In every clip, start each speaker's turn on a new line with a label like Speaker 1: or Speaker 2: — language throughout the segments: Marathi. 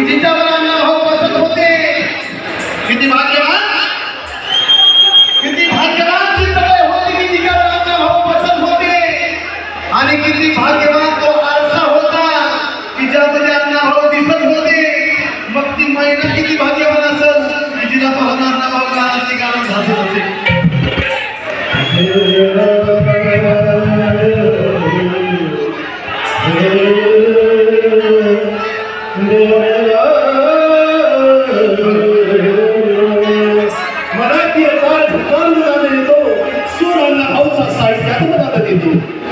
Speaker 1: तिच्यावर अण्णा भाऊ बसत होते. किती भाग्यवान ती सवय होती की तिच्यावर अण्णा भाऊ बसत होते. आणि किती भाग्यवान तो आरसा होता की ज्यामध्ये अण्णा भाऊ दिसत होते. मग ती महिला किती भाग्यवान असेल की तिला पाहून अण्णा भाऊ गाणं घालत होते.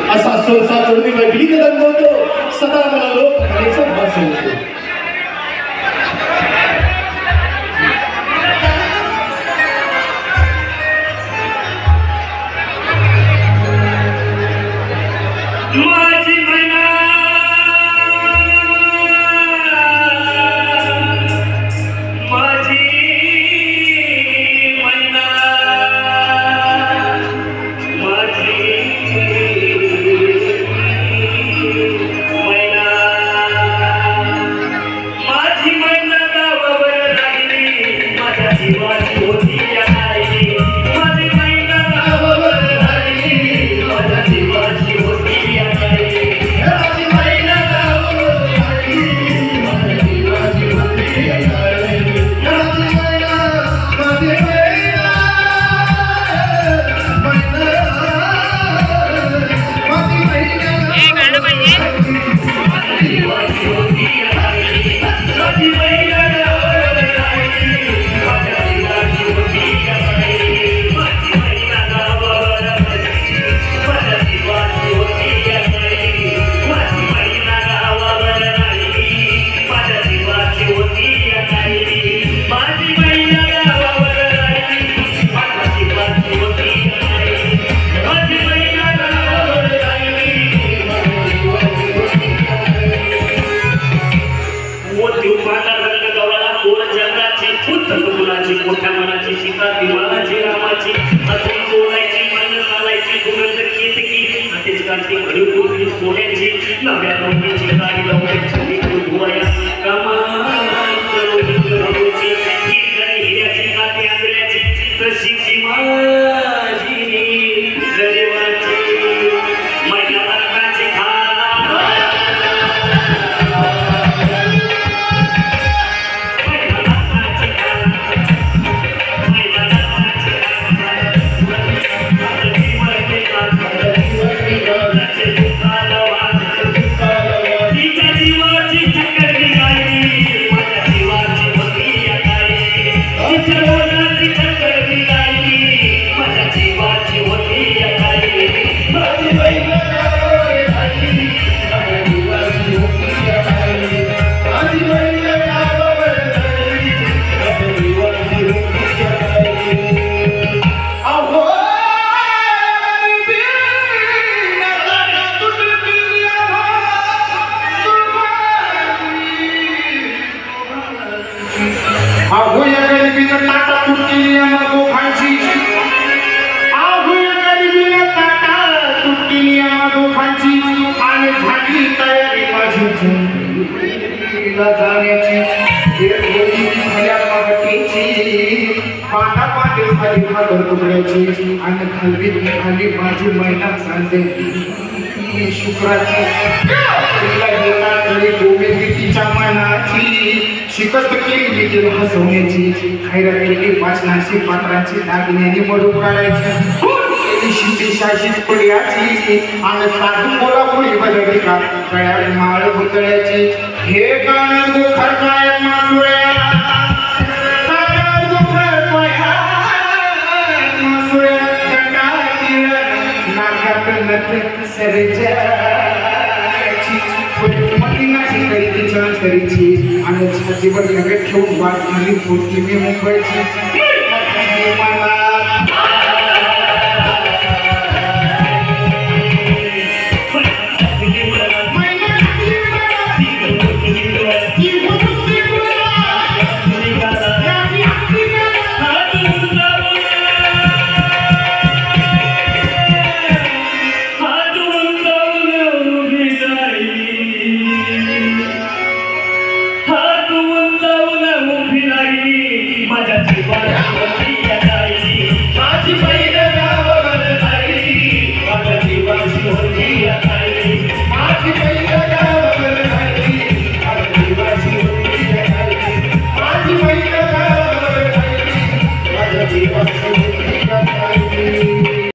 Speaker 2: असा संसा चढवी वेगळी कदम होतो सदा मला लोक भाषण होतो.
Speaker 3: मोठ्या मनाची शिका दिवाणाची रामाची असली बोलायची मन चालायची सुगंध केतकी सतेज कांती घडी कोरली सोन्याची नव्या नवरीची गाडी लावण्याची धुवाया कामाची हिऱ्याची काठी आंधळ्याची तशीची माझी गरिबाची मैया रत्नाची
Speaker 1: आणि खाली माझी महिला सांगते शुक्राची तिच्या मनाची शिकस्त केली गेली हसवण्याची खैरा केली वाचनाची पात्रांची दागिन्याने मडू काढायची शिंदे शाशीत पड्याची आणि साधू बोला पुढे बदलली का गळ्यात माळ भुतळ्याची हे गाणं गोखर काय मासुळ्या आणि छातीवर नव्हे ठेवून वाट झाली पोटली मी मुंबईची
Speaker 3: हात माझ्या जीवाची